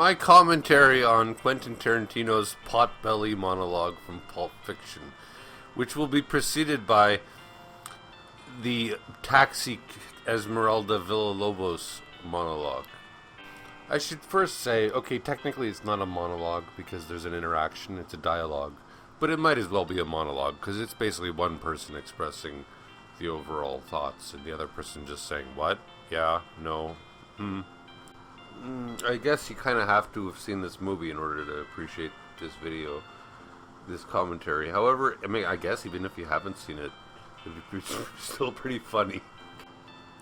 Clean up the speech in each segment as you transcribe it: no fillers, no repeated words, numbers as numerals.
My commentary on Quentin Tarantino's potbelly monologue from Pulp Fiction, which will be preceded by the taxi Esmeralda Villa Lobos monologue. I should first say, okay, technically it's not a monologue because there's an interaction, it's a dialogue, but it might as well be a monologue because it's basically one person expressing the overall thoughts and the other person just saying, what? Yeah, no, I guess you kind of have to have seen this movie in order to appreciate this video, this commentary. However, I guess even if you haven't seen it, it'd be still pretty funny.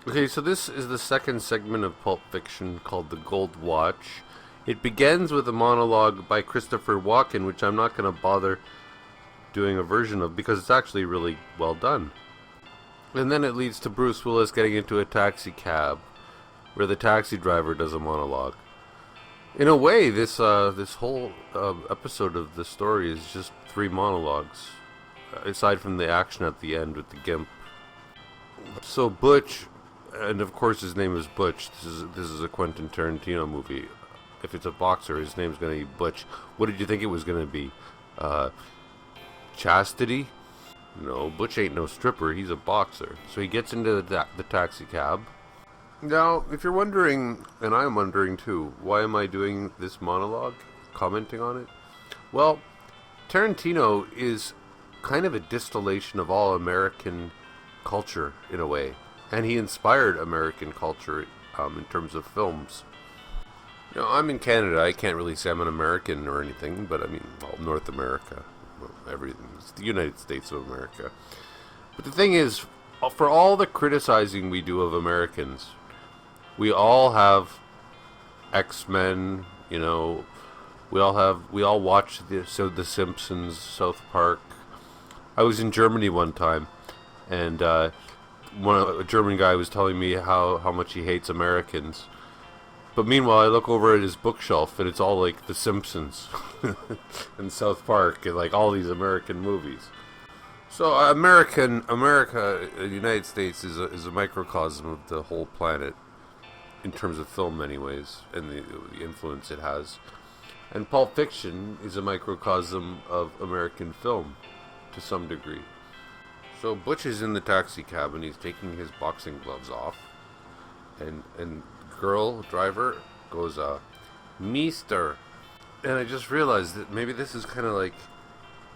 Okay, so this is the second segment of Pulp Fiction called The Gold Watch. It begins with a monologue by Christopher Walken, which I'm not going to bother doing a version of because it's actually really well done. And then it leads to Bruce Willis getting into a taxi cab, where the taxi driver does a monologue. In a way, this whole episode of the story is just 3 monologues, aside from the action at the end with the gimp. So Butch, and of course his name is Butch. This is a Quentin Tarantino movie. If it's a boxer, his name's gonna be Butch. What did you think it was gonna be? Chastity? No, Butch ain't no stripper. He's a boxer. So he gets into the taxi cab. Now, if you're wondering, and I'm wondering too, why am I doing this monologue, commenting on it? Well, Tarantino is kind of a distillation of all American culture, in a way. And he inspired American culture in terms of films. You know, I'm in Canada. I can't really say I'm an American or anything, but I mean, well, North America. Well, everything. It's the United States of America. But the thing is, for all the criticizing we do of Americans, we all have X-Men, you know, we all watch The Simpsons, South Park. I was in Germany one time, and a German guy was telling me how much he hates Americans. But meanwhile, I look over at his bookshelf, and it's all like The Simpsons and South Park and like all these American movies. So America, the United States is a microcosm of the whole planet. In terms of film anyways, and the influence it has. And Pulp Fiction is a microcosm of American film, to some degree. So Butch is in the taxi cab and he's taking his boxing gloves off. And girl driver goes, Meester. And I just realized that maybe this is kind of like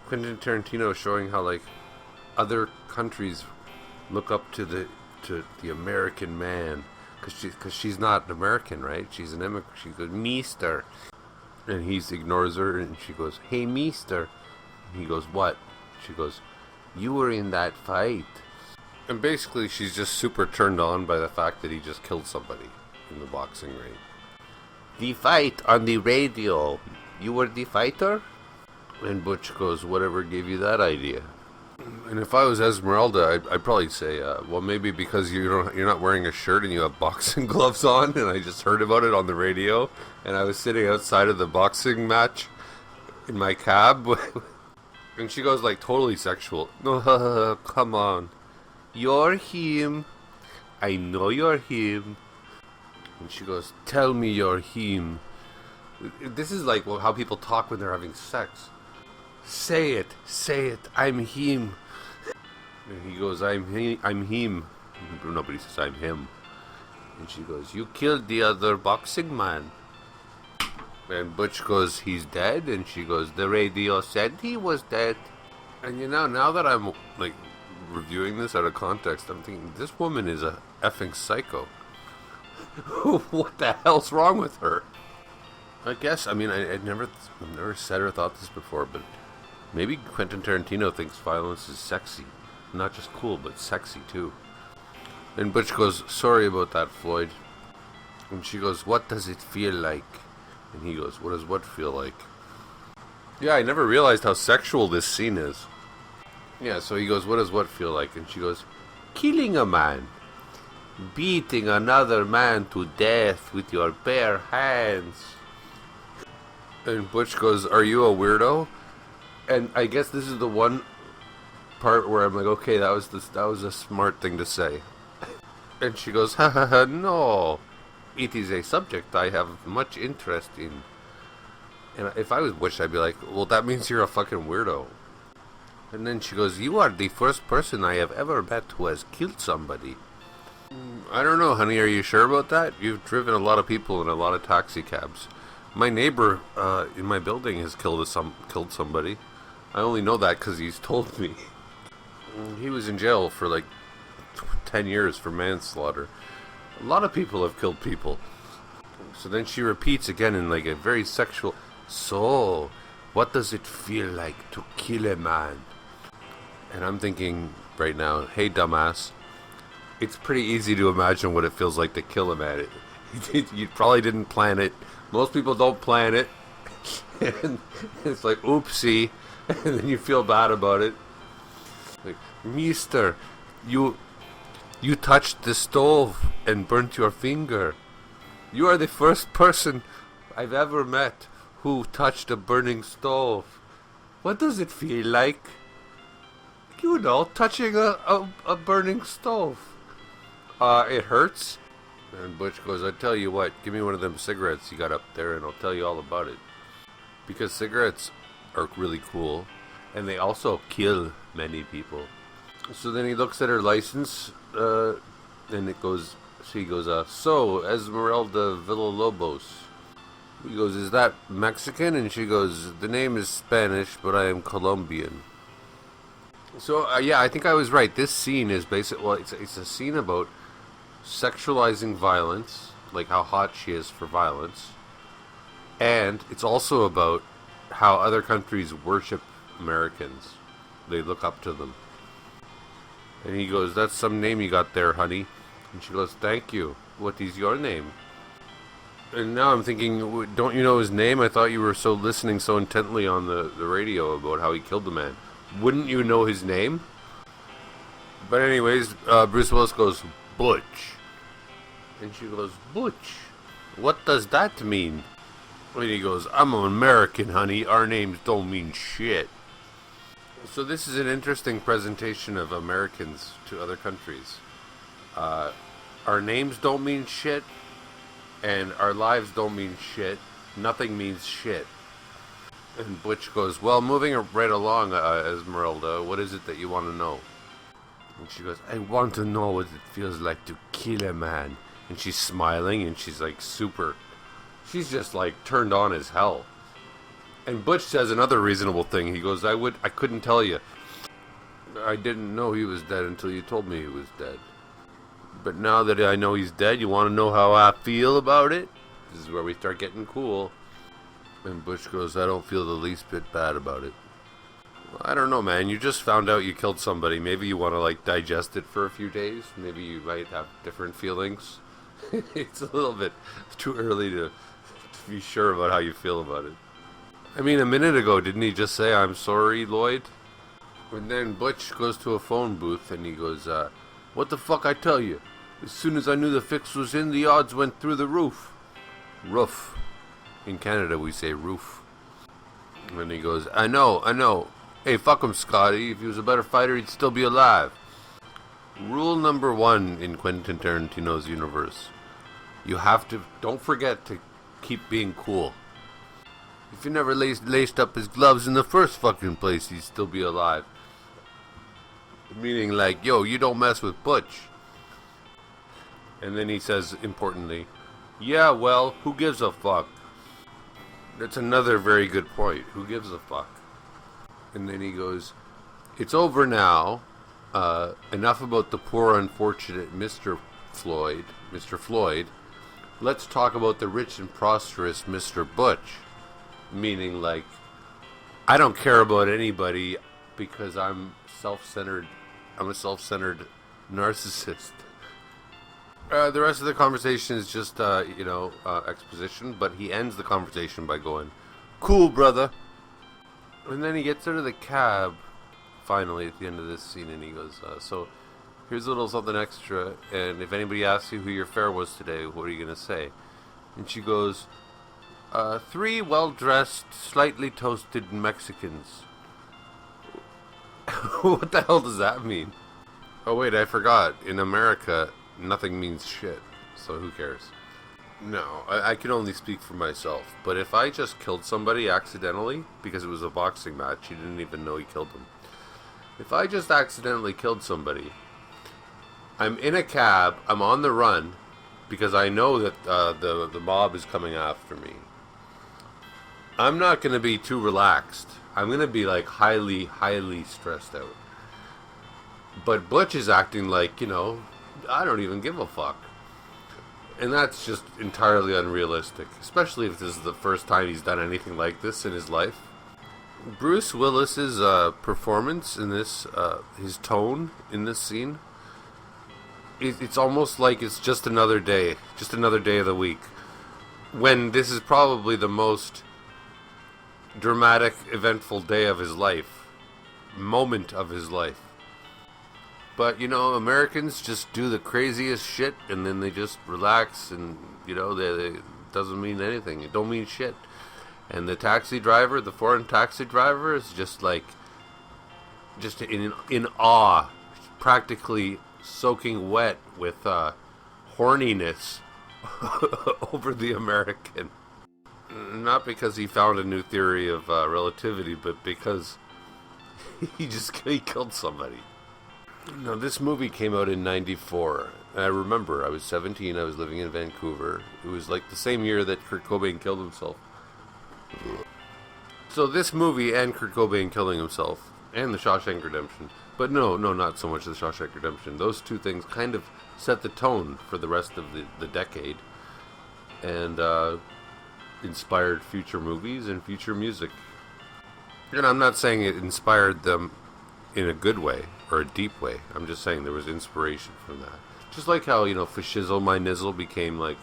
Quentin Tarantino showing how like other countries look up to the American man. Because she's not American, right? She's an immigrant. She goes, Meester. And he ignores her, and she goes, hey, Meester. And he goes, what? She goes, you were in that fight. And basically, she's just super turned on by the fact that he just killed somebody in the boxing ring. The fight on the radio. You were the fighter? And Butch goes, whatever gave you that idea? And if I was Esmeralda, I'd probably say, well, maybe because you're not wearing a shirt and you have boxing gloves on, and I just heard about it on the radio, and I was sitting outside of the boxing match in my cab, and she goes like totally sexual. No, come on, you're him. I know you're him. And she goes, tell me you're him. This is like how people talk when they're having sex. Say it, I'm him. And he goes, I'm him. Nobody says I'm him. And she goes, you killed the other boxing man. And Butch goes, he's dead. And she goes, the radio said he was dead. And you know, now that I'm like reviewing this out of context, I'm thinking, this woman is a effing psycho. What the hell's wrong with her? I guess, I mean, I've never said or thought this before, but maybe Quentin Tarantino thinks violence is sexy. Not just cool, but sexy too. And Butch goes, sorry about that, Floyd. And she goes, what does it feel like? And he goes, what does what feel like? Yeah, I never realized how sexual this scene is. Yeah, so he goes, what does what feel like? And she goes, killing a man. Beating another man to death with your bare hands. And Butch goes, are you a weirdo? And I guess this is the one part where I'm like, okay, that was a smart thing to say. And she goes, ha ha ha, no. It is a subject I have much interest in. And if I was Butch, I'd be like, well, that means you're a fucking weirdo. And then she goes, you are the first person I have ever met who has killed somebody. I don't know, honey, are you sure about that? You've driven a lot of people in a lot of taxi cabs. My neighbor in my building has killed somebody. I only know that because he's told me. He was in jail for like 10 years for manslaughter. A lot of people have killed people. So then she repeats again in like a very sexual, so, what does it feel like to kill a man? And I'm thinking right now, hey dumbass, it's pretty easy to imagine what it feels like to kill a man. You probably didn't plan it. Most people don't plan it. And it's like, oopsie. And then you feel bad about it. Like, mister, you touched the stove and burnt your finger. You are the first person I've ever met who touched a burning stove. What does it feel like? You know, touching a burning stove. It hurts. And Butch goes, I tell you what, give me one of them cigarettes you got up there and I'll tell you all about it. Because cigarettes are really cool. And they also kill many people. So then he looks at her license, and she goes, so, Esmerelda Villa Lobos. He goes, is that Mexican? And she goes, the name is Spanish, but I am Colombian. So, yeah, I think I was right. This scene is basically, well, it's a scene about sexualizing violence, like how hot she is for violence. And it's also about how other countries worship Americans. They look up to them. And he goes, that's some name you got there, honey. And she goes, thank you. What is your name? And now I'm thinking, don't you know his name? I thought you were listening so intently on the radio about how he killed the man. Wouldn't you know his name? But anyways, Bruce Willis goes, Butch. And she goes, Butch? What does that mean? And he goes, I'm an American, honey. Our names don't mean shit. So this is an interesting presentation of Americans to other countries. Our names don't mean shit, and our lives don't mean shit. Nothing means shit. And Butch goes, well, moving right along, Esmeralda, what is it that you want to know? And she goes, I want to know what it feels like to kill a man. And she's smiling, and she's like she's just like turned on as hell. And Butch says another reasonable thing. He goes, I couldn't tell you. I didn't know he was dead until you told me he was dead. But now that I know he's dead, you want to know how I feel about it? This is where we start getting cool. And Butch goes, I don't feel the least bit bad about it. Well, I don't know, man. You just found out you killed somebody. Maybe you want to, like, digest it for a few days. Maybe you might have different feelings. It's a little bit too early to be sure about how you feel about it. I mean, a minute ago, didn't he just say, I'm sorry, Lloyd? And then Butch goes to a phone booth and he goes, what the fuck I tell you? As soon as I knew the fix was in, the odds went through the roof. Roof. In Canada, we say roof. And he goes, I know. Hey, fuck him, Scotty. If he was a better fighter, he'd still be alive. Rule number 1 in Quentin Tarantino's universe. You have to, don't forget to keep being cool. If you never laced up his gloves in the first fucking place, he'd still be alive. Meaning like, yo, you don't mess with Butch. And then he says, importantly, yeah, well, who gives a fuck? That's another very good point. Who gives a fuck? And then he goes, it's over now. Enough about the poor unfortunate Mr. Floyd. Let's talk about the rich and prosperous Mr. Butch. Meaning like, I don't care about anybody because I'm self-centered. I'm a self-centered narcissist. The rest of the conversation is just, exposition, but he ends the conversation by going, cool, brother. And then he gets out of the cab, finally, at the end of this scene, and he goes, so, here's a little something extra, and if anybody asks you who your fare was today, what are you going to say? And she goes, 3 well-dressed, slightly toasted Mexicans. What the hell does that mean? Oh wait, I forgot. In America, nothing means shit. So who cares? No, I can only speak for myself. But if I just killed somebody accidentally, because it was a boxing match, he didn't even know he killed him. If I just accidentally killed somebody, I'm in a cab, I'm on the run, because I know that the mob is coming after me. I'm not going to be too relaxed. I'm going to be like highly, highly stressed out. But Butch is acting like, I don't even give a fuck. And that's just entirely unrealistic, especially if this is the first time he's done anything like this in his life. Bruce Willis's performance in this, his tone in this scene, it's almost like it's just another day of the week. When this is probably the most dramatic, eventful day of his life, moment of his life. But, Americans just do the craziest shit and then they just relax and, it doesn't mean anything. It don't mean shit. And the taxi driver, the foreign taxi driver, is just in awe, practically soaking wet with horniness over the American. Not because he found a new theory of relativity, but because he killed somebody. No, this movie came out in 94. I remember, I was 17, I was living in Vancouver. It was like the same year that Kurt Cobain killed himself. So this movie and Kurt Cobain killing himself, and The Shawshank Redemption, but no, not so much The Shawshank Redemption. Those two things kind of set the tone for the rest of the decade, and inspired future movies and future music. And I'm not saying it inspired them in a good way or a deep way. I'm just saying there was inspiration from that. Just like how, Fashizzle My Nizzle became like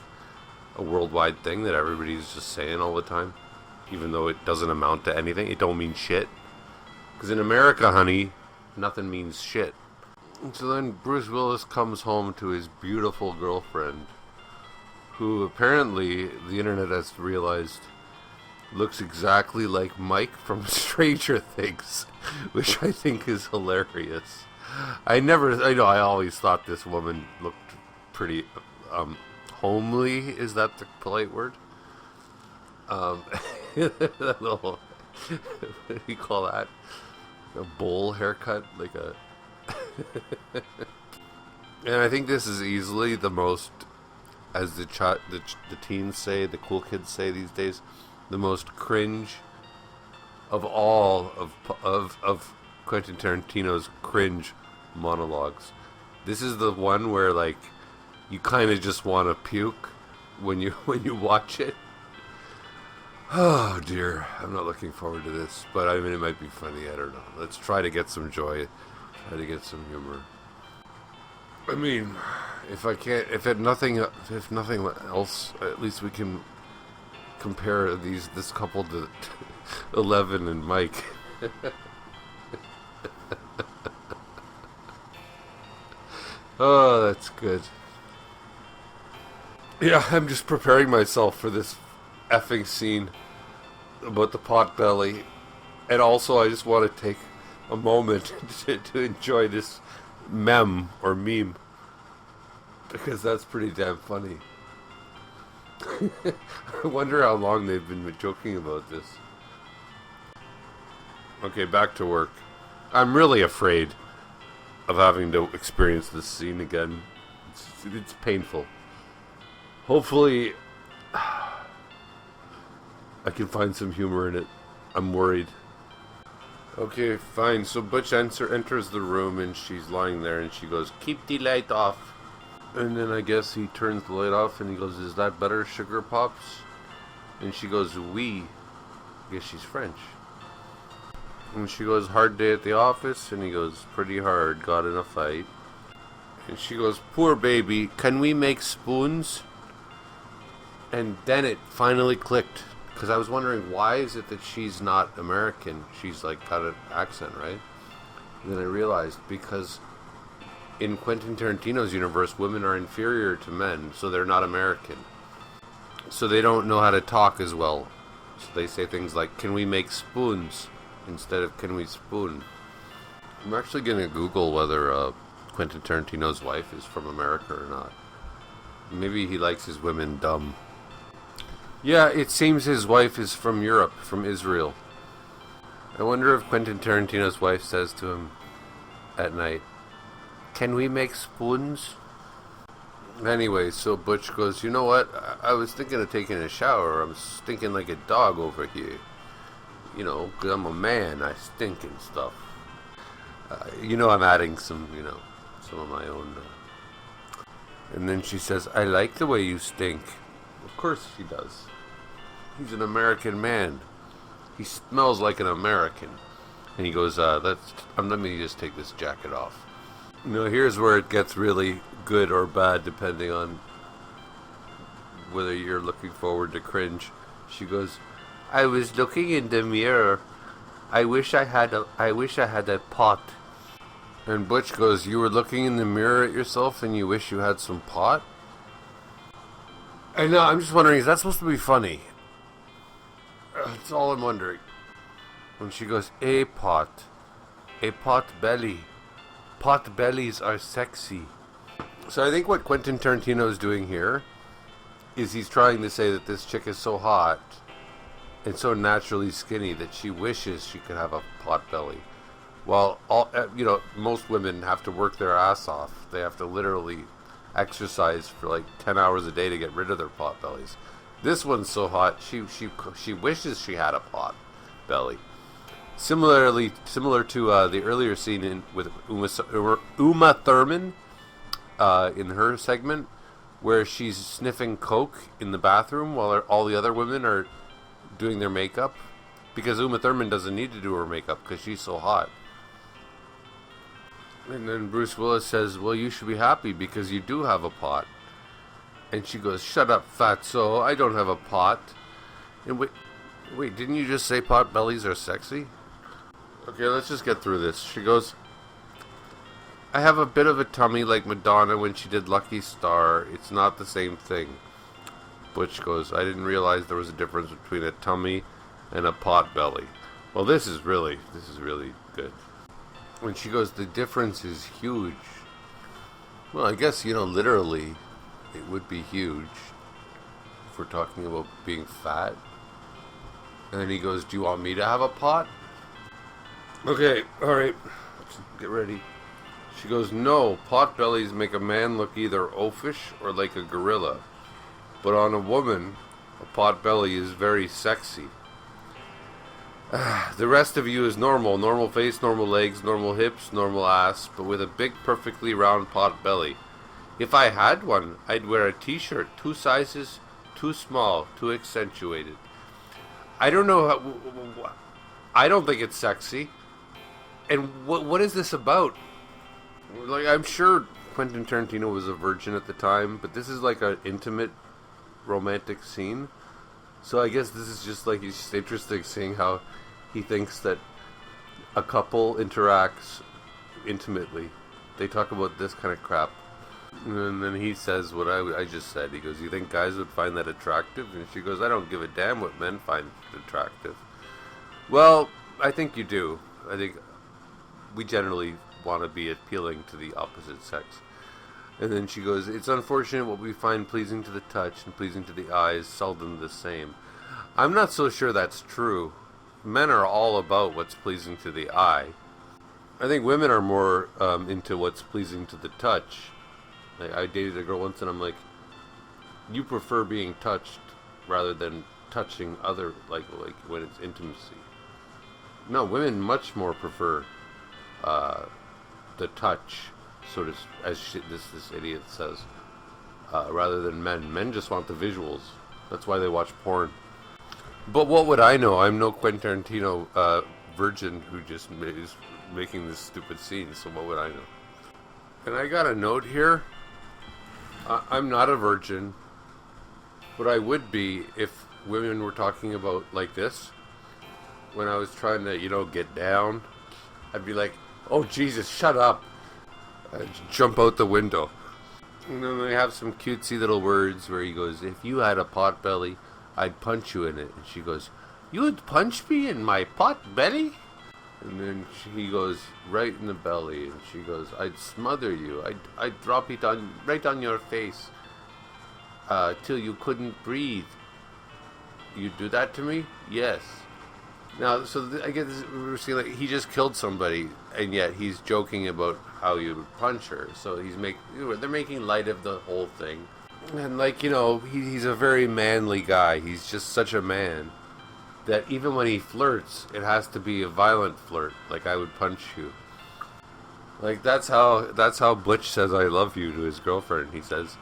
a worldwide thing that everybody's just saying all the time. Even though it doesn't amount to anything. It don't mean shit. Because in America, honey, nothing means shit. And so then Bruce Willis comes home to his beautiful girlfriend, who apparently, the internet has realized, looks exactly like Mike from Stranger Things, which I think is hilarious. I always thought this woman looked pretty homely. Is that the polite word? That little, what do you call that? A bowl haircut, like a. And I think this is easily the most, as the teens say, the cool kids say these days, the most cringe of all of Quentin Tarantino's cringe monologues. This is the one where like you kind of just want to puke when you watch it. Oh dear, I'm not looking forward to this, but I mean it might be funny. I don't know. Let's try to get some joy, try to get some humor. I mean, if nothing else, at least we can compare this couple to 11 and Mike. Oh, that's good. Yeah, I'm just preparing myself for this effing scene about the pot belly, and also I just want to take a moment to enjoy this meme, because that's pretty damn funny. I wonder how long they've been joking about this. Okay, back to work. I'm really afraid of having to experience this scene again. It's painful. Hopefully I can find some humor in it. I'm worried. Okay, fine. So Butch enters the room and she's lying there and she goes, "Keep the light off." And then I guess he turns the light off and he goes, "Is that better, Sugar Pops?" And she goes, "Oui." I guess she's French. And she goes, "Hard day at the office?" And he goes, "Pretty hard. Got in a fight." And she goes, "Poor baby. Can we make spoons?" And then it finally clicked. Because I was wondering, why is it that she's not American? She's like got an accent, right? And then I realized, because in Quentin Tarantino's universe, women are inferior to men, so they're not American. So they don't know how to talk as well. So they say things like, "Can we make spoons?" instead of "Can we spoon?" I'm actually going to Google whether Quentin Tarantino's wife is from America or not. Maybe he likes his women dumb. Yeah, it seems his wife is from Europe, from Israel. I wonder if Quentin Tarantino's wife says to him at night, "Can we make spoons?" Anyway, so Butch goes, "You know what? I was thinking of taking a shower. I'm stinking like a dog over here. You know, 'cause I'm a man. I stink and stuff. I'm adding some, some of my own. And then she says, "I like the way you stink." Of course she does. He's an American man. He smells like an American. And he goes, let me just take this jacket off. Here's where it gets really good or bad, depending on whether you're looking forward to cringe. She goes, "I was looking in the mirror. I wish I had a pot." And Butch goes, "You were looking in the mirror at yourself and you wish you had some pot?" I know, I'm just wondering, is that supposed to be funny? That's all I'm wondering. When she goes, a pot belly. Pot bellies are sexy. So I think what Quentin Tarantino is doing here is he's trying to say that this chick is so hot and so naturally skinny that she wishes she could have a pot belly. While most women have to work their ass off. They have to literally exercise for like 10 hours a day to get rid of their pot bellies. This one's so hot, she wishes she had a pot belly. Similar to the earlier scene with Uma Thurman in her segment, where she's sniffing coke in the bathroom while all the other women are doing their makeup, because Uma Thurman doesn't need to do her makeup because she's so hot. And then Bruce Willis says, "Well, you should be happy because you do have a pot." And she goes, "Shut up, fatso, I don't have a pot." And wait, didn't you just say pot bellies are sexy? Okay, let's just get through this. She goes, "I have a bit of a tummy like Madonna when she did Lucky Star. It's not the same thing." Butch goes, "I didn't realize there was a difference between a tummy and a pot belly." Well, this is really good. When she goes, "The difference is huge." Well, I guess, literally, it would be huge if we're talking about being fat. And then he goes, "Do you want me to have a pot?" Okay, alright, get ready. She goes, "No, pot bellies make a man look either oafish or like a gorilla. But on a woman, a pot belly is very sexy. The rest of you is normal. Normal face, normal legs, normal hips, normal ass, but with a big, perfectly round pot belly. If I had one, I'd wear a t-shirt 2 sizes too small, too accentuated." I don't know I don't think it's sexy. And what is this about? Like, I'm sure Quentin Tarantino was a virgin at the time, but this is like an intimate romantic scene. So I guess this is just like, he's just interesting seeing how he thinks that a couple interacts intimately. They talk about this kind of crap. And then he says what I just said. He goes, "You think guys would find that attractive?" And she goes, "I don't give a damn what men find attractive." Well, I think you do. I think we generally want to be appealing to the opposite sex. And then she goes, "It's unfortunate what we find pleasing to the touch and pleasing to the eye is seldom the same." I'm not so sure that's true. Men are all about what's pleasing to the eye. I think women are more into what's pleasing to the touch. Like, I dated a girl once and I'm like, "You prefer being touched rather than touching other, like when it's intimacy." No, women much more prefer the touch, sort of, this idiot says, rather than men. Men just want the visuals. That's why they watch porn. But what would I know? I'm no Quentin Tarantino virgin who just is making this stupid scene, so what would I know? And I got a note here. I'm not a virgin, but I would be if women were talking about like this. When I was trying to, get down, I'd be like, "Oh, Jesus, shut up." I'd jump out the window. And then they have some cutesy little words where he goes, "If you had a pot belly, I'd punch you in it." And she goes, "You'd punch me in my pot belly?" And then he goes, "Right in the belly." And she goes, "I'd smother you. I'd drop it right on your face till you couldn't breathe." You do that to me? Yes. Now, so I get this, we're seeing like he just killed somebody, and yet he's joking about how you would punch her. So they're making light of the whole thing, and like he's a very manly guy. He's just such a man that even when he flirts, it has to be a violent flirt. Like I would punch you. Like that's how Butch says I love you to his girlfriend. He says,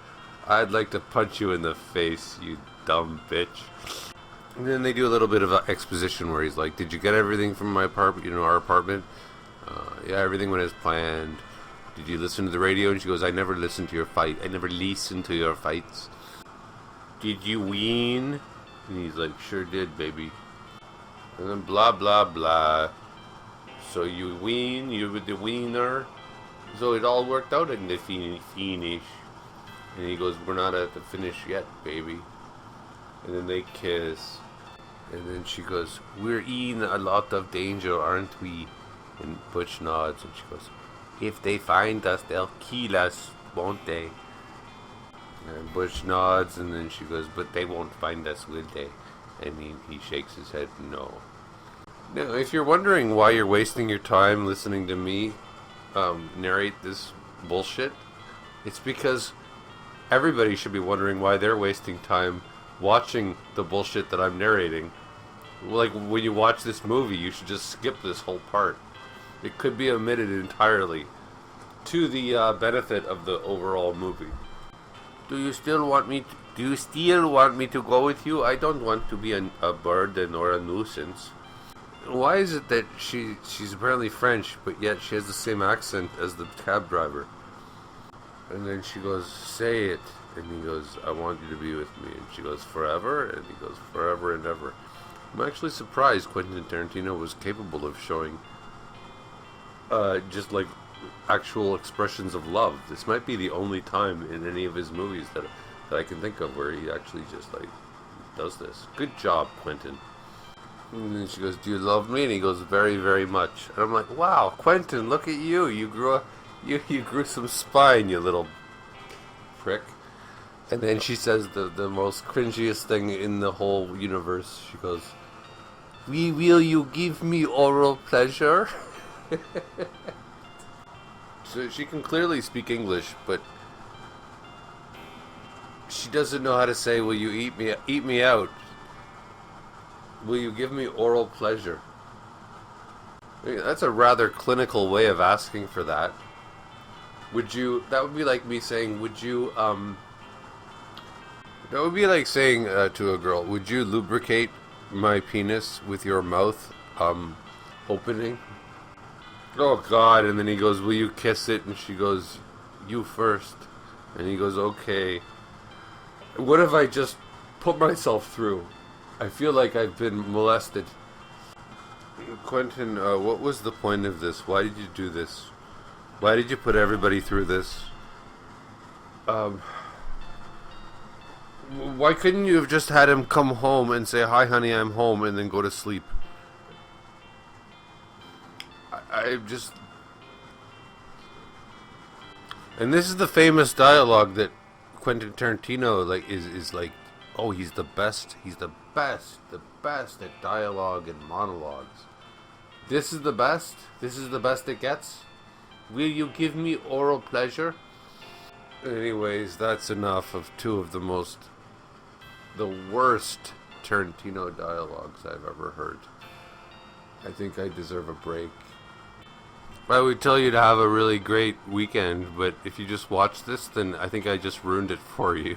"I'd like to punch you in the face, you dumb bitch." And then they do a little bit of exposition where he's like, "Did you get everything from my apartment? Our apartment? Yeah, everything went as planned. Did you listen to the radio?" And she goes, "I never listened to your fight. I never listened to your fights. Did you win?" And he's like, "Sure did, baby." And then blah blah blah. So you win. You were the winner. So it all worked out in the finish. And he goes, "We're not at the finish yet, baby." And then they kiss. And then she goes, "We're in a lot of danger, aren't we?" And Butch nods, and she goes, "If they find us, they'll kill us, won't they?" And Butch nods, and then she goes, "But they won't find us, will they?" And he shakes his head, no. Now, if you're wondering why you're wasting your time listening to me narrate this bullshit, it's because everybody should be wondering why they're wasting time watching the bullshit that I'm narrating. Like, when you watch this movie, you should just skip this whole part. It could be omitted entirely to the benefit of the overall movie. Do you still want me to go with you? I don't want to be a burden or a nuisance. Why is it that she's apparently French, but yet she has the same accent as the cab driver? And then she goes, "Say it." And he goes, "I want you to be with me." And she goes, "Forever?" And he goes, "Forever and ever." I'm actually surprised Quentin Tarantino was capable of showing just like actual expressions of love. This might be the only time in any of his movies that I can think of where he actually just like does this. Good job, Quentin. And then she goes, "Do you love me?" And he goes, "Very, very much." And I'm like, "Wow, Quentin, look at you. You grew some spine, you little prick." And then she says the most cringiest thing in the whole universe. She goes, Will you give me oral pleasure?" So she can clearly speak English, but she doesn't know how to say, "Will you eat me out? Will you give me oral pleasure?" I mean, that's a rather clinical way of asking for that. That would be like me saying, that would be like saying to a girl, "Would you lubricate my penis with your mouth opening?" Oh God. And then he goes, "Will you kiss it?" And she goes, "You first." And he goes, "Okay." What have I just put myself through? I feel like I've been molested. Quentin, what was the point of this? Why did you do this? Why did you put everybody through this? Why couldn't you have just had him come home and say, "Hi, honey, I'm home," and then go to sleep? I just... And this is the famous dialogue that Quentin Tarantino is like, oh, he's the best at dialogue and monologues. This is the best it gets. Will you give me oral pleasure? Anyways, that's enough of two of the worst Tarantino dialogues I've ever heard. I think I deserve a break. I would tell you to have a really great weekend, but if you just watch this, then I think I just ruined it for you.